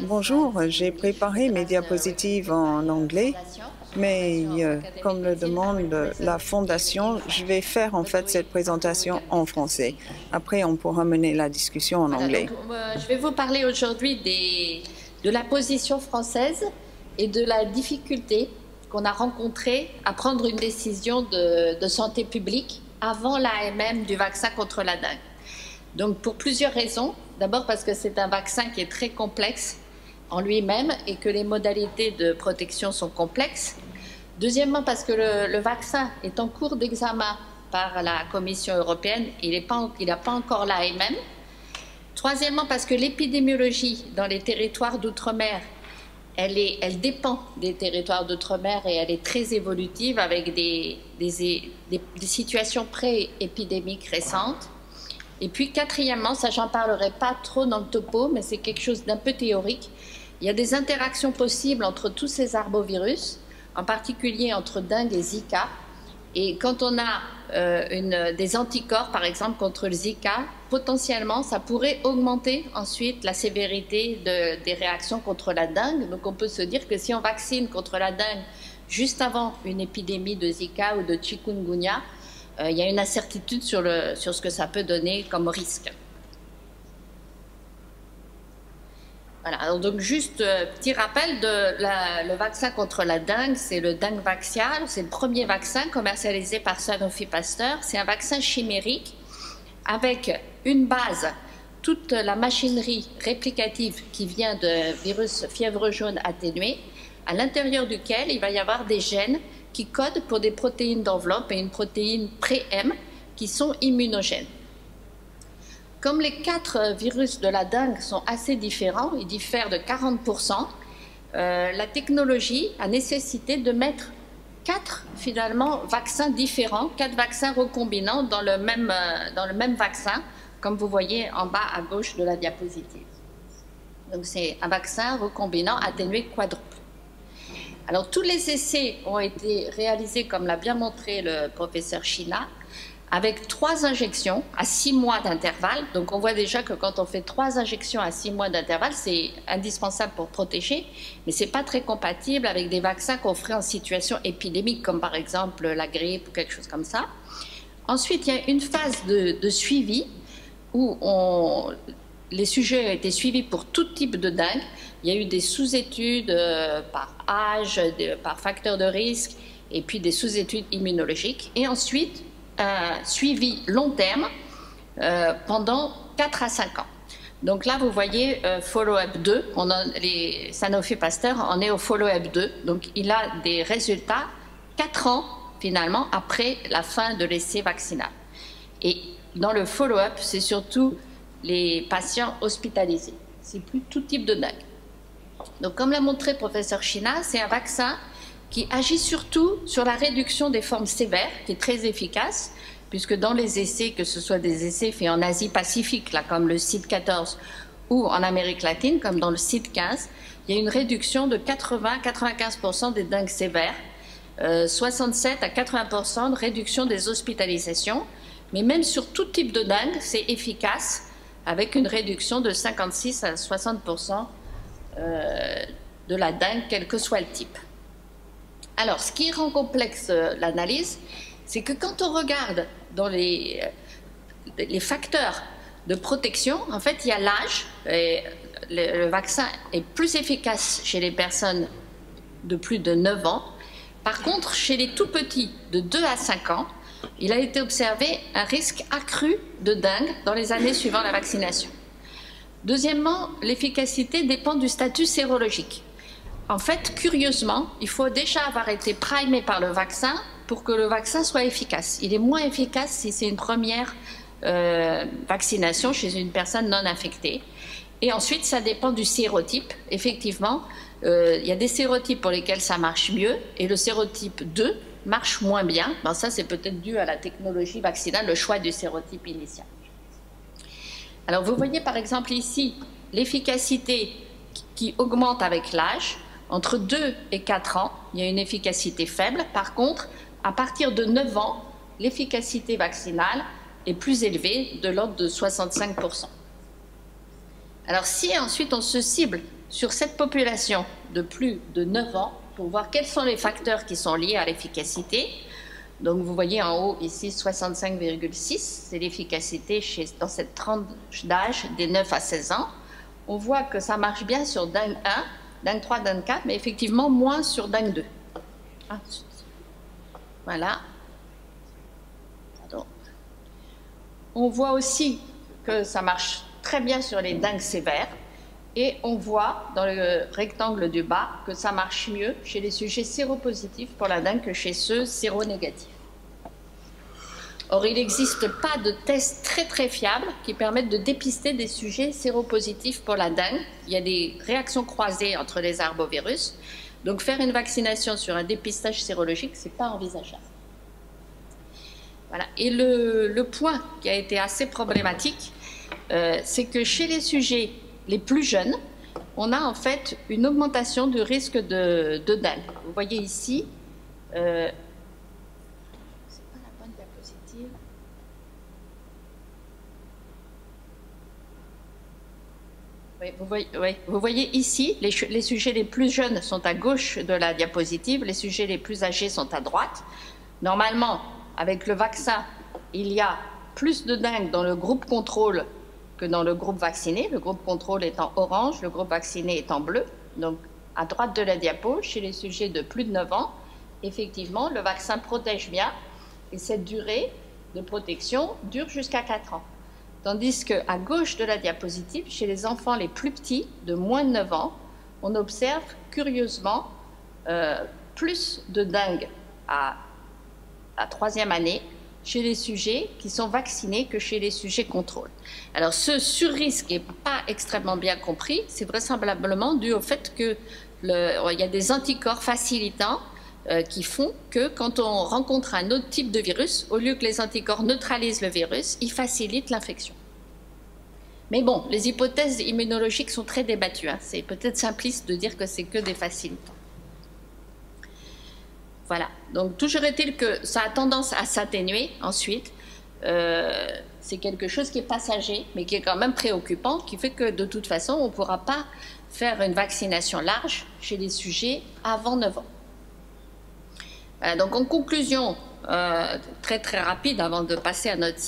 Bonjour, j'ai préparé mes diapositives en anglais, mais comme le demande la Fondation, je vais faire en fait cette présentation en français. Après, on pourra mener la discussion en anglais. Je vais vous parler aujourd'hui de la position française et de la difficulté qu'on a rencontrée à prendre une décision de santé publique avant l'AMM du vaccin contre la dengue. Donc pour plusieurs raisons. D'abord parce que c'est un vaccin qui est très complexe en lui-même et que les modalités de protection sont complexes. Deuxièmement parce que le vaccin est en cours d'examen par la Commission européenne, il n'a pas encore l'AMM. Troisièmement parce que l'épidémiologie dans les territoires d'outre-mer, elle dépend des territoires d'outre-mer et elle est très évolutive avec des situations pré-épidémiques récentes. Et puis, quatrièmement, ça j'en parlerai pas trop dans le topo, mais c'est quelque chose d'un peu théorique. Il y a des interactions possibles entre tous ces arbovirus, en particulier entre dengue et Zika. Et quand on a des anticorps, par exemple, contre le Zika, potentiellement, ça pourrait augmenter ensuite la sévérité des réactions contre la dengue. Donc, on peut se dire que si on vaccine contre la dengue juste avant une épidémie de Zika ou de chikungunya, il y a une incertitude sur ce que ça peut donner comme risque. Voilà, alors donc juste petit rappel, le vaccin contre la dengue, c'est le Dengvaxia, c'est le premier vaccin commercialisé par Sanofi Pasteur. C'est un vaccin chimérique avec une base, toute la machinerie réplicative qui vient de virus fièvre jaune atténué, à l'intérieur duquel il va y avoir des gènes qui codent pour des protéines d'enveloppe et une protéine pré-M qui sont immunogènes. Comme les 4 virus de la dengue sont assez différents, ils diffèrent de 40%, la technologie a nécessité de mettre 4 finalement vaccins différents, 4 vaccins recombinants dans le même vaccin, comme vous voyez en bas à gauche de la diapositive. Donc c'est un vaccin recombinant atténué quadruple. Alors, tous les essais ont été réalisés, comme l'a bien montré le professeur China, avec 3 injections à 6 mois d'intervalle. Donc, on voit déjà que quand on fait 3 injections à 6 mois d'intervalle, c'est indispensable pour protéger, mais ce n'est pas très compatible avec des vaccins qu'on ferait en situation épidémique, comme par exemple la grippe ou quelque chose comme ça. Ensuite, il y a une phase de suivi où les sujets ont été suivis pour tout type de dengue. Il y a eu des sous-études par âge, par facteur de risque, et puis des sous-études immunologiques. Et ensuite, un suivi long terme pendant 4 à 5 ans. Donc là, vous voyez follow-up 2. Les Sanofi Pasteur en est au follow-up 2. Donc il a des résultats 4 ans, finalement, après la fin de l'essai vaccinal. Et dans le follow-up, c'est surtout les patients hospitalisés. C'est plus tout type de dengue. Donc, comme l'a montré le professeur China, c'est un vaccin qui agit surtout sur la réduction des formes sévères, qui est très efficace, puisque dans les essais, que ce soit des essais faits en Asie-Pacifique, là, comme le CID-14, ou en Amérique latine, comme dans le CID-15, il y a une réduction de 80-95% des dengues sévères, 67 à 80% de réduction des hospitalisations, mais même sur tout type de dengue, c'est efficace, avec une réduction de 56 à 60% de la dengue, quel que soit le type. Alors, ce qui rend complexe l'analyse, c'est que quand on regarde dans les facteurs de protection, en fait, il y a l'âge. Le vaccin est plus efficace chez les personnes de plus de 9 ans. Par contre, chez les tout petits, de 2 à 5 ans, il a été observé un risque accru de dengue dans les années suivant la vaccination. Deuxièmement, l'efficacité dépend du statut sérologique. En fait, curieusement, il faut déjà avoir été primé par le vaccin pour que le vaccin soit efficace. Il est moins efficace si c'est une première vaccination chez une personne non infectée. Et ensuite, ça dépend du sérotype. Effectivement, il y a des sérotypes pour lesquels ça marche mieux et le sérotype 2 marche moins bien. Bon, ça, c'est peut-être dû à la technologie vaccinale, le choix du sérotype initial. Alors, vous voyez par exemple ici l'efficacité qui augmente avec l'âge. Entre 2 et 4 ans, il y a une efficacité faible. Par contre, à partir de 9 ans, l'efficacité vaccinale est plus élevée, de l'ordre de 65%. Alors si ensuite on se cible sur cette population de plus de 9 ans pour voir quels sont les facteurs qui sont liés à l'efficacité, donc vous voyez en haut ici 65,6, c'est l'efficacité dans cette tranche d'âge des 9 à 16 ans. On voit que ça marche bien sur DANG 1, DANG 3, DANG 4, mais effectivement moins sur DANG 2. Ah, voilà. Pardon. On voit aussi que ça marche très bien sur les DANG sévères. Et on voit dans le rectangle du bas que ça marche mieux chez les sujets séropositifs pour la dengue que chez ceux séronégatifs. Or, il n'existe pas de tests très fiables qui permettent de dépister des sujets séropositifs pour la dengue. Il y a des réactions croisées entre les arbovirus. Donc, faire une vaccination sur un dépistage sérologique, ce n'est pas envisageable. Voilà. Et le point qui a été assez problématique, c'est que chez les sujets les plus jeunes, on a en fait une augmentation du risque de dengue. Vous voyez ici, c'est pas la bonne diapositive. Oui, vous voyez ici, les sujets les plus jeunes sont à gauche de la diapositive, les sujets les plus âgés sont à droite. Normalement, avec le vaccin, il y a plus de dengue dans le groupe contrôle que dans le groupe vacciné. Le groupe contrôle est en orange, le groupe vacciné est en bleu. Donc, à droite de la diapo, chez les sujets de plus de 9 ans, effectivement, le vaccin protège bien et cette durée de protection dure jusqu'à 4 ans. Tandis qu'à gauche de la diapositive, chez les enfants les plus petits, de moins de 9 ans, on observe curieusement plus de dengue à la 3e année chez les sujets qui sont vaccinés que chez les sujets contrôle. Alors, ce surrisque n'est pas extrêmement bien compris. C'est vraisemblablement dû au fait qu'il y a des anticorps facilitants qui font que quand on rencontre un autre type de virus, au lieu que les anticorps neutralisent le virus, ils facilitent l'infection. Mais bon, les hypothèses immunologiques sont très débattues. Hein. C'est peut-être simpliste de dire que c'est que des facilitants. Voilà. Donc, toujours est-il que ça a tendance à s'atténuer ensuite. C'est quelque chose qui est passager, mais qui est quand même préoccupant, qui fait que de toute façon, on ne pourra pas faire une vaccination large chez les sujets avant 9 ans. Voilà, donc, en conclusion, très rapide avant de passer à notre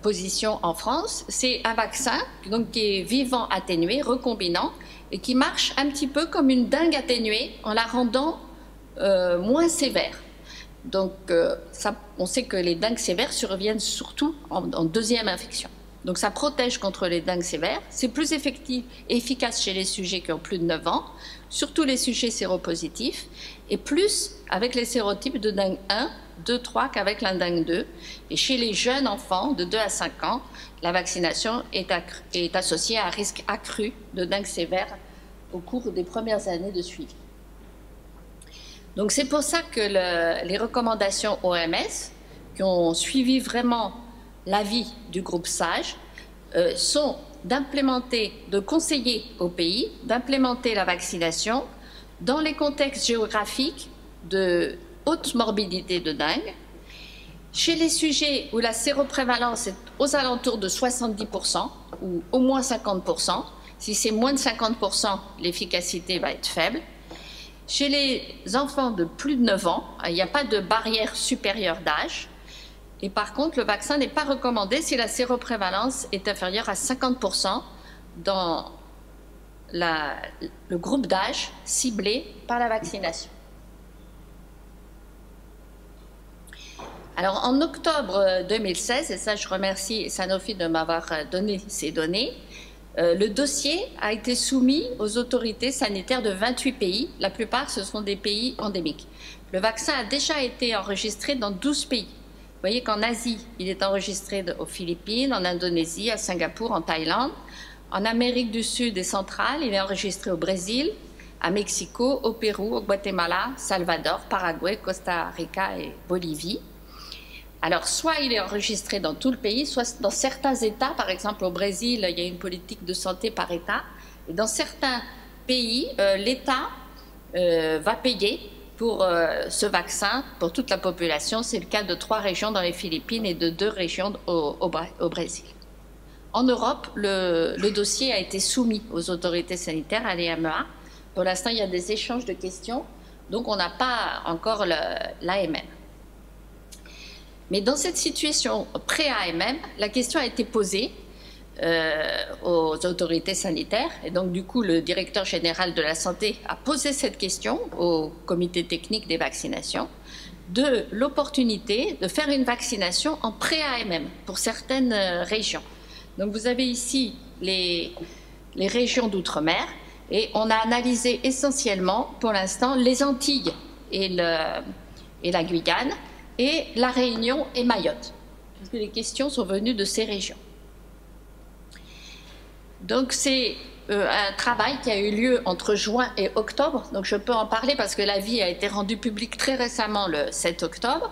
position en France, c'est un vaccin donc, qui est vivant atténué, recombinant, et qui marche un petit peu comme une dengue atténuée en la rendant moins sévère. Donc, on sait que les dengues sévères surviennent surtout en deuxième infection. Donc, ça protège contre les dengues sévères. C'est plus effectif et efficace chez les sujets qui ont plus de 9 ans, surtout les sujets séropositifs, et plus avec les sérotypes de dengue 1, 2, 3 qu'avec la dengue 2. Et chez les jeunes enfants de 2 à 5 ans, la vaccination est associée à un risque accru de dengue sévère au cours des premières années de suivi. Donc c'est pour ça que les recommandations OMS, qui ont suivi vraiment l'avis du groupe SAGE, sont de conseiller au pays d'implémenter la vaccination dans les contextes géographiques de haute morbidité de dengue, chez les sujets où la séroprévalence est aux alentours de 70% ou au moins 50%. Si c'est moins de 50%, l'efficacité va être faible. Chez les enfants de plus de 9 ans, il n'y a pas de barrière supérieure d'âge. Et par contre, le vaccin n'est pas recommandé si la séroprévalence est inférieure à 50% dans le groupe d'âge ciblé par la vaccination. Alors, en octobre 2016, et ça je remercie Sanofi de m'avoir donné ces données, le dossier a été soumis aux autorités sanitaires de 28 pays. La plupart, ce sont des pays endémiques. Le vaccin a déjà été enregistré dans 12 pays. Vous voyez qu'en Asie, il est enregistré aux Philippines, en Indonésie, à Singapour, en Thaïlande. En Amérique du Sud et centrale, il est enregistré au Brésil, à Mexico, au Pérou, au Guatemala, Salvador, Paraguay, Costa Rica et Bolivie. Alors, soit il est enregistré dans tout le pays, soit dans certains États, par exemple au Brésil, il y a une politique de santé par État. Et dans certains pays, l'État va payer pour ce vaccin, pour toute la population. C'est le cas de 3 régions dans les Philippines et de 2 régions au Brésil. En Europe, le dossier a été soumis aux autorités sanitaires, à l'EMEA. Pour l'instant, il y a des échanges de questions, donc on n'a pas encore l'AMM. Mais dans cette situation pré-AMM, la question a été posée aux autorités sanitaires, et donc du coup le directeur général de la santé a posé cette question au comité technique des vaccinations de l'opportunité de faire une vaccination en pré-AMM pour certaines régions. Donc vous avez ici les régions d'outre-mer, et on a analysé essentiellement pour l'instant les Antilles et la Guyane, et la Réunion et Mayotte, parce que les questions sont venues de ces régions. Donc c'est un travail qui a eu lieu entre juin et octobre, donc je peux en parler parce que l'avis a été rendu public très récemment le 7 octobre.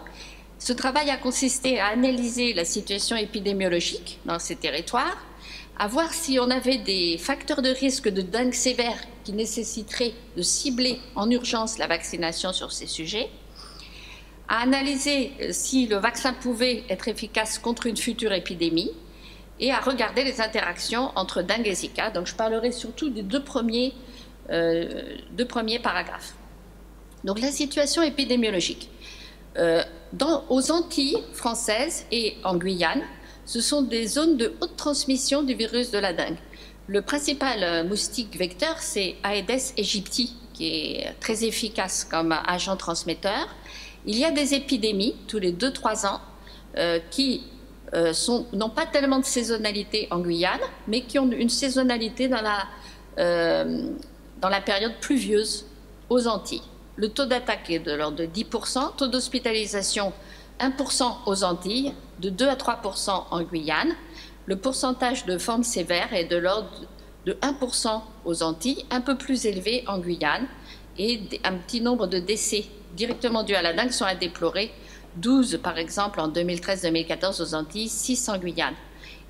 Ce travail a consisté à analyser la situation épidémiologique dans ces territoires, à voir si on avait des facteurs de risque de dengue sévère qui nécessiteraient de cibler en urgence la vaccination sur ces sujets, à analyser si le vaccin pouvait être efficace contre une future épidémie et à regarder les interactions entre dengue et Zika. Donc je parlerai surtout des deux premiers paragraphes. Donc la situation épidémiologique. Aux Antilles françaises et en Guyane, ce sont des zones de haute transmission du virus de la dengue. Le principal moustique vecteur, c'est Aedes aegypti, qui est très efficace comme agent transmetteur. Il y a des épidémies tous les 2-3 ans qui n'ont pas tellement de saisonnalité en Guyane, mais qui ont une saisonnalité dans la période pluvieuse aux Antilles. Le taux d'attaque est de l'ordre de 10%, taux d'hospitalisation 1% aux Antilles, de 2 à 3% en Guyane. Le pourcentage de formes sévères est de l'ordre de 1% aux Antilles, un peu plus élevé en Guyane, et un petit nombre de décès directement dus à la dengue sont à déplorer, 12 par exemple en 2013-2014 aux Antilles, 6 en Guyane.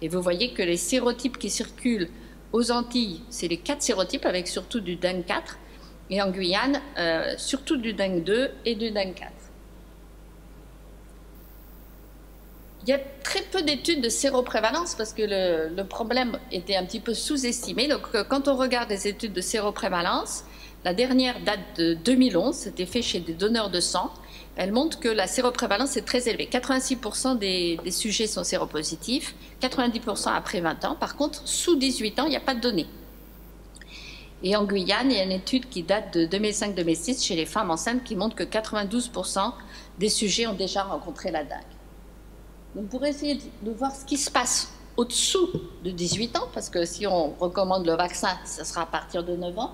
Et vous voyez que les sérotypes qui circulent aux Antilles, c'est les 4 sérotypes avec surtout du dengue 4, et en Guyane, surtout du dengue 2 et du dengue 4. Il y a très peu d'études de séroprévalence parce que le problème était un petit peu sous-estimé. Donc quand on regarde les études de séroprévalence, la dernière date de 2011, c'était fait chez des donneurs de sang. Elle montre que la séroprévalence est très élevée. 86% des sujets sont séropositifs, 90% après 20 ans. Par contre, sous 18 ans, il n'y a pas de données. Et en Guyane, il y a une étude qui date de 2005-2006 chez les femmes enceintes qui montre que 92% des sujets ont déjà rencontré la dengue. Donc pour essayer de voir ce qui se passe au-dessous de 18 ans, parce que si on recommande le vaccin, ce sera à partir de 9 ans,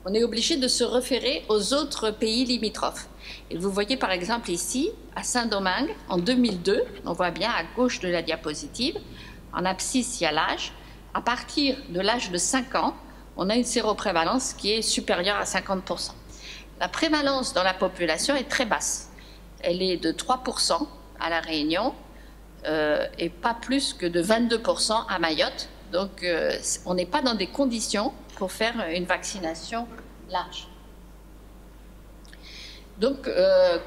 on est obligé de se référer aux autres pays limitrophes. Et vous voyez par exemple ici, à Saint-Domingue, en 2002, on voit bien à gauche de la diapositive, en abscisse, il y a l'âge. À partir de l'âge de 5 ans, on a une séroprévalence qui est supérieure à 50%. La prévalence dans la population est très basse. Elle est de 3% à La Réunion et pas plus que de 22% à Mayotte. Donc on n'est pas dans des conditions pour faire une vaccination large. Donc,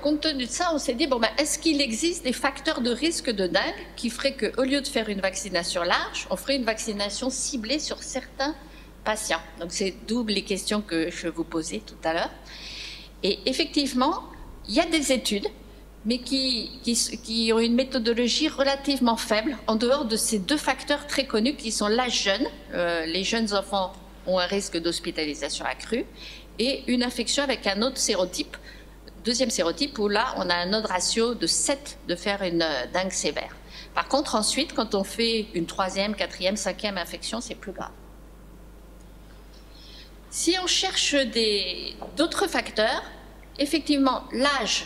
compte tenu de ça, on s'est dit, bon, ben, est-ce qu'il existe des facteurs de risque de dengue qui feraient qu'au lieu de faire une vaccination large, on ferait une vaccination ciblée sur certains patients? Donc, c'est double les questions que je vous posais tout à l'heure. Et effectivement, il y a des études, mais qui ont une méthodologie relativement faible, en dehors de ces deux facteurs très connus qui sont l'âge jeune. Les jeunes enfants ont un risque d'hospitalisation accru, et une infection avec un autre sérotype, deuxième sérotype, où là, on a un autre ratio de 7 de faire une dengue sévère. Par contre, ensuite, quand on fait une troisième, quatrième, cinquième infection, c'est plus grave. Si on cherche d'autres facteurs, effectivement, l'âge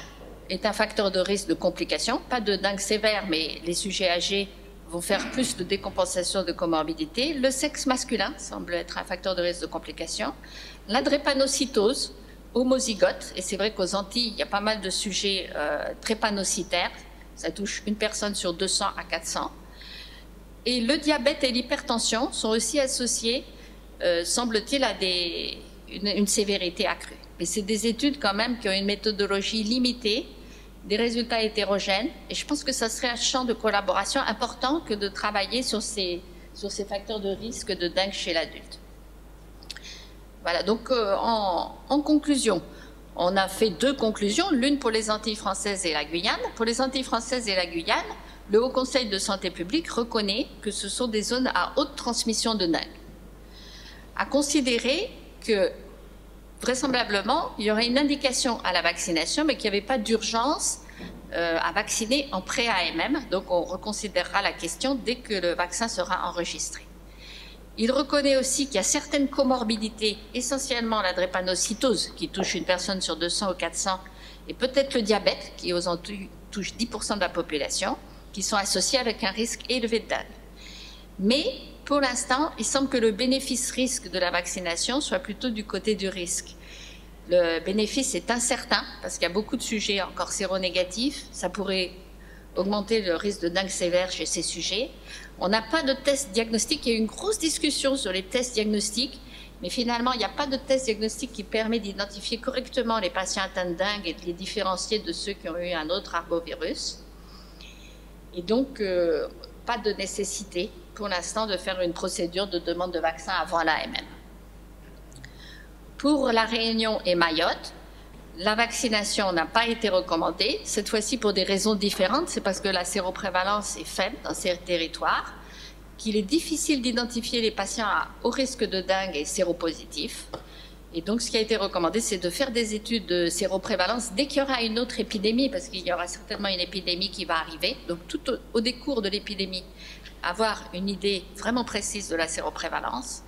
est un facteur de risque de complications, pas de dengue sévère, mais les sujets âgés vont faire plus de décompensation de comorbidité. Le sexe masculin semble être un facteur de risque de complications. La drépanocytose, homozygote, et c'est vrai qu'aux Antilles, il y a pas mal de sujets drépanocytaires, ça touche une personne sur 200 à 400. Et le diabète et l'hypertension sont aussi associés, semble-t-il, à une sévérité accrue. Mais c'est des études quand même qui ont une méthodologie limitée, des résultats hétérogènes, et je pense que ça serait un champ de collaboration important que de travailler sur ces sur ces facteurs de risque de dengue chez l'adulte. Voilà, donc en conclusion, on a fait 2 conclusions, l'une pour les Antilles françaises et la Guyane. Pour les Antilles françaises et la Guyane, le Haut Conseil de santé publique reconnaît que ce sont des zones à haute transmission de dengue. À considérer que vraisemblablement, il y aurait une indication à la vaccination, mais qu'il n'y avait pas d'urgence à vacciner en pré-AMM. Donc, on reconsidérera la question dès que le vaccin sera enregistré. Il reconnaît aussi qu'il y a certaines comorbidités, essentiellement la drépanocytose, qui touche une personne sur 200 ou 400, et peut-être le diabète, qui aux Antilles touche 10% de la population, qui sont associés avec un risque élevé de dengue. Mais, pour l'instant, il semble que le bénéfice-risque de la vaccination soit plutôt du côté du risque. Le bénéfice est incertain, parce qu'il y a beaucoup de sujets encore séronégatifs. Ça pourrait augmenter le risque de dengue sévère chez ces sujets. On n'a pas de test diagnostique. Il y a eu une grosse discussion sur les tests diagnostiques, mais finalement, il n'y a pas de test diagnostique qui permet d'identifier correctement les patients atteints de dengue et de les différencier de ceux qui ont eu un autre arbovirus. Et donc, pas de nécessité pour l'instant de faire une procédure de demande de vaccin avant l'AMM. Pour la Réunion et Mayotte, la vaccination n'a pas été recommandée, cette fois-ci pour des raisons différentes. C'est parce que la séroprévalence est faible dans ces territoires, qu'il est difficile d'identifier les patients à haut risque de dengue et séropositifs. Et donc, ce qui a été recommandé, c'est de faire des études de séroprévalence dès qu'il y aura une autre épidémie, parce qu'il y aura certainement une épidémie qui va arriver. Donc, tout au décours de l'épidémie, avoir une idée vraiment précise de la séroprévalence,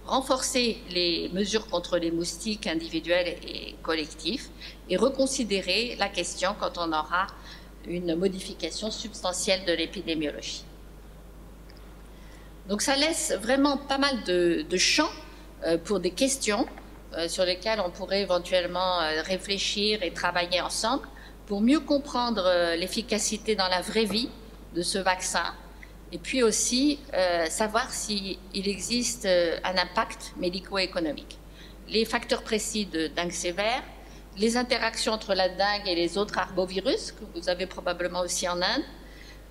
renforcer les mesures contre les moustiques individuels et collectifs et reconsidérer la question quand on aura une modification substantielle de l'épidémiologie. Donc ça laisse vraiment pas mal de champs pour des questions sur lesquelles on pourrait éventuellement réfléchir et travailler ensemble pour mieux comprendre l'efficacité dans la vraie vie de ce vaccin. Et puis aussi savoir s'il existe un impact médico-économique. Les facteurs précis de dengue sévère, les interactions entre la dengue et les autres arbovirus, que vous avez probablement aussi en Inde.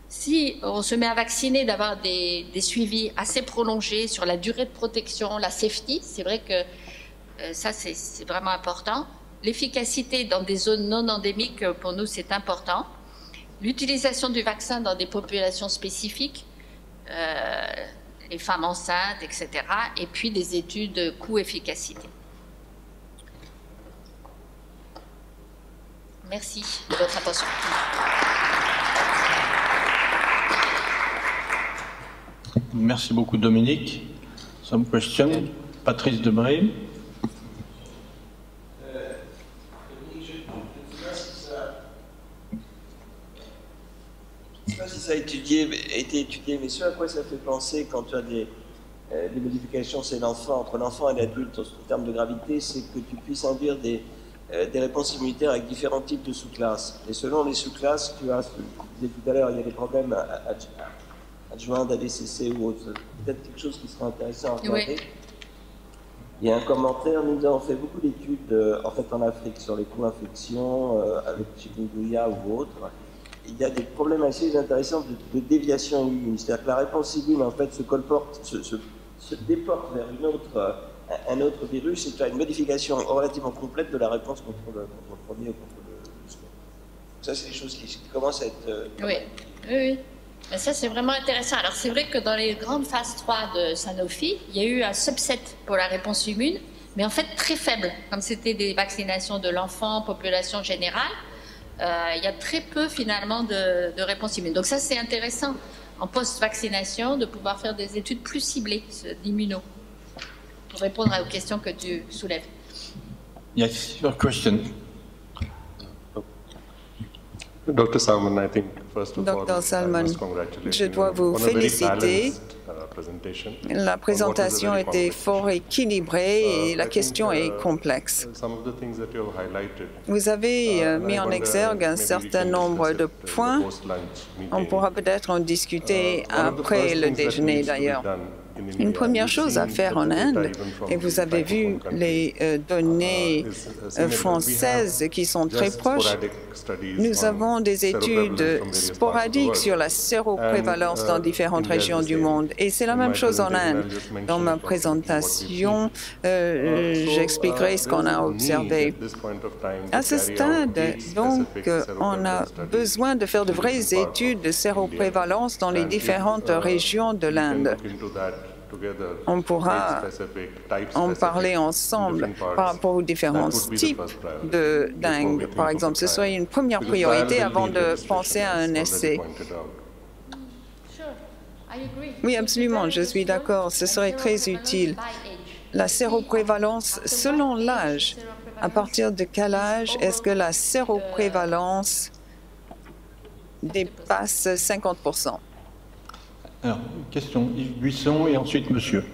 Si on se met à vacciner, d'avoir des suivis assez prolongés sur la durée de protection, la safety, c'est vrai que ça c'est vraiment important. L'efficacité dans des zones non endémiques, pour nous, c'est important. L'utilisation du vaccin dans des populations spécifiques, les femmes enceintes, etc. Et puis des études coût-efficacité. Merci de votre attention. Merci beaucoup, Dominique. Some questions. Patrice Debré. Je ne sais pas si ça a été étudié, mais ce à quoi ça fait penser quand tu as des modifications chez l'enfant, entre l'enfant et l'adulte en termes de gravité, c'est que tu puisses induire des réponses immunitaires avec différents types de sous-classes. Et selon les sous-classes, tu as, ce que je disais tout à l'heure, il y a des problèmes adjoints d'ADCC ou autre. Peut-être quelque chose qui serait intéressant à regarder. Oui. Il y a un commentaire, nous avons fait beaucoup d'études en fait en Afrique sur les co-infections avec chikungunya ou autre. Il y a des problèmes assez intéressants de déviation immune. C'est-à-dire que la réponse immune, en fait, se déporte vers un autre virus et tu as une modification relativement complète de la réponse contre le premier ou contre le second. Ça, c'est des choses qui commencent à être... Oui. Mais ça, c'est vraiment intéressant. Alors, c'est vrai que dans les grandes phases 3 de Sanofi, il y a eu un subset pour la réponse immune, mais en fait très faible. Comme c'était des vaccinations de l'enfant, population générale, il y a très peu finalement de réponse immune. Donc ça, c'est intéressant en post-vaccination de pouvoir faire des études plus ciblées d'immuno pour répondre aux questions que tu soulèves. Yes, your question. Dr. Salman, I think first of all, Dr. Salman, je dois vous féliciter. La présentation était fort équilibrée et la question est complexe. Vous avez mis en exergue un certain nombre de points. On pourra peut-être en discuter après le déjeuner d'ailleurs. Une première chose à faire en Inde, et vous avez vu les données françaises qui sont très proches, nous avons des études sporadiques sur la séroprévalence dans différentes régions du monde. Et c'est la même chose en Inde. Dans ma présentation, j'expliquerai ce qu'on a observé. À ce stade, donc, on a besoin de faire de vraies études de séroprévalence dans les différentes régions de l'Inde. On pourra en parler ensemble par rapport aux différents types de dengue. Par exemple, ce serait une première priorité avant de penser à un essai. Oui, absolument, je suis d'accord. Ce serait très utile. La séroprévalence selon l'âge. À partir de quel âge est-ce que la séroprévalence dépasse 50%? Alors, question, Yves Buisson et ensuite monsieur.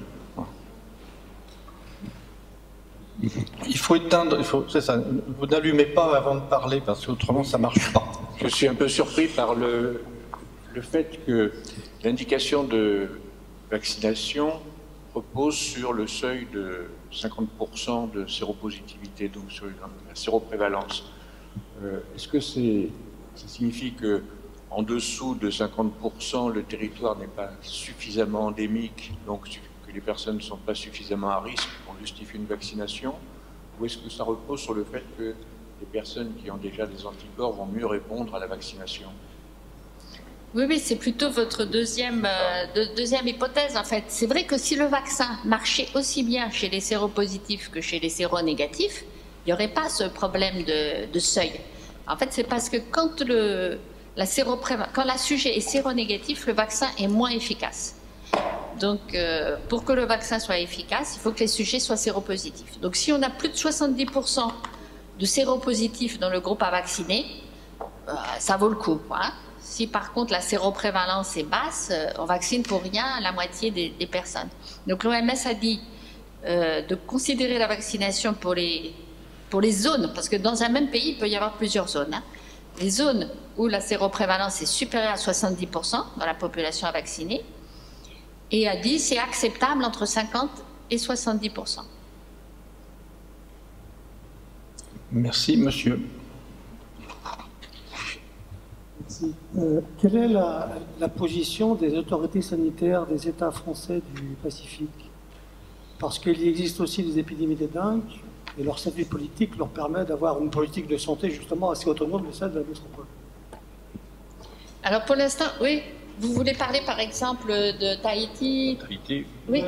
Il faut éteindre, c'est ça, vous n'allumez pas avant de parler parce qu'autrement ça ne marche pas. Je suis un peu surpris par le fait que l'indication de vaccination repose sur le seuil de 50% de séropositivité, donc sur la séroprévalence. Est-ce que ça signifie que en dessous de 50%, le territoire n'est pas suffisamment endémique, donc que les personnes ne sont pas suffisamment à risque pour justifier une vaccination? Ou est-ce que ça repose sur le fait que les personnes qui ont déjà des anticorps vont mieux répondre à la vaccination? Oui, c'est plutôt votre deuxième hypothèse, en fait. C'est vrai que si le vaccin marchait aussi bien chez les séropositifs que chez les séronégatifs, il n'y aurait pas ce problème de seuil. En fait, c'est parce que quand la sujet est séronégatif, le vaccin est moins efficace. Donc, pour que le vaccin soit efficace, il faut que les sujets soient séropositifs. Donc, si on a plus de 70% de séropositifs dans le groupe à vacciner, ça vaut le coup, hein. Si par contre la séroprévalence est basse, on vaccine pour rien la moitié des personnes. Donc l'OMS a dit de considérer la vaccination pour les zones, parce que dans un même pays, il peut y avoir plusieurs zones, hein. Les zones où la séroprévalence est supérieure à 70% dans la population à vacciner, et a dit c'est acceptable entre 50 et 70%. Merci, monsieur. Merci. Quelle est la position des autorités sanitaires des États français du Pacifique? Parce qu'il existe aussi des épidémies de dengue, et leur statut politique leur permet d'avoir une politique de santé justement assez autonome de celle de la métropole. Alors pour l'instant, oui. Vous voulez parler par exemple de Tahiti? Tahiti. Oui.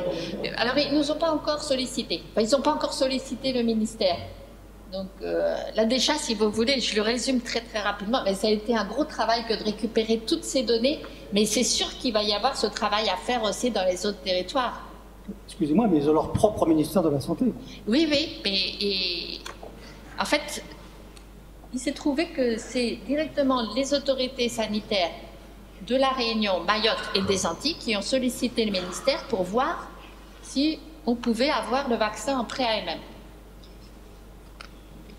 Alors ils ne nous ont pas encore sollicité. Enfin, ils n'ont pas encore sollicité le ministère. Donc là déjà, si vous voulez, je le résume très rapidement, mais ça a été un gros travail que de récupérer toutes ces données, mais c'est sûr qu'il va y avoir ce travail à faire aussi dans les autres territoires. Excusez-moi, mais ils ont leur propre ministère de la Santé. Oui, mais en fait, il s'est trouvé que c'est directement les autorités sanitaires de la Réunion, Mayotte et des Antilles qui ont sollicité le ministère pour voir si on pouvait avoir le vaccin en pré-AMM.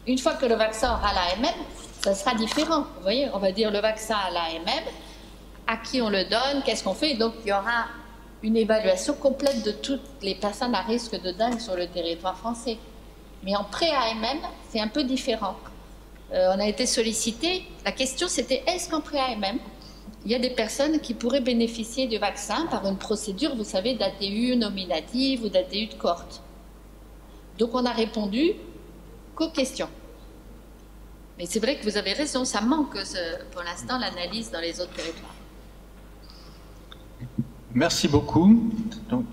Une fois que le vaccin aura l'AMM, ça sera différent. Vous voyez, on va dire le vaccin à l'AMM, à qui on le donne, qu'est-ce qu'on fait. Donc il y aura une évaluation complète de toutes les personnes à risque de dengue sur le territoire français. Mais en pré-AMM, c'est un peu différent. On a été sollicité. La question c'était, est-ce qu'en pré-AMM, il y a des personnes qui pourraient bénéficier du vaccin par une procédure, vous savez, d'ATU nominative ou d'ATU de cohorte. Donc on a répondu qu'aux questions. Mais c'est vrai que vous avez raison, ça manque pour l'instant l'analyse dans les autres territoires. Merci beaucoup. Donc,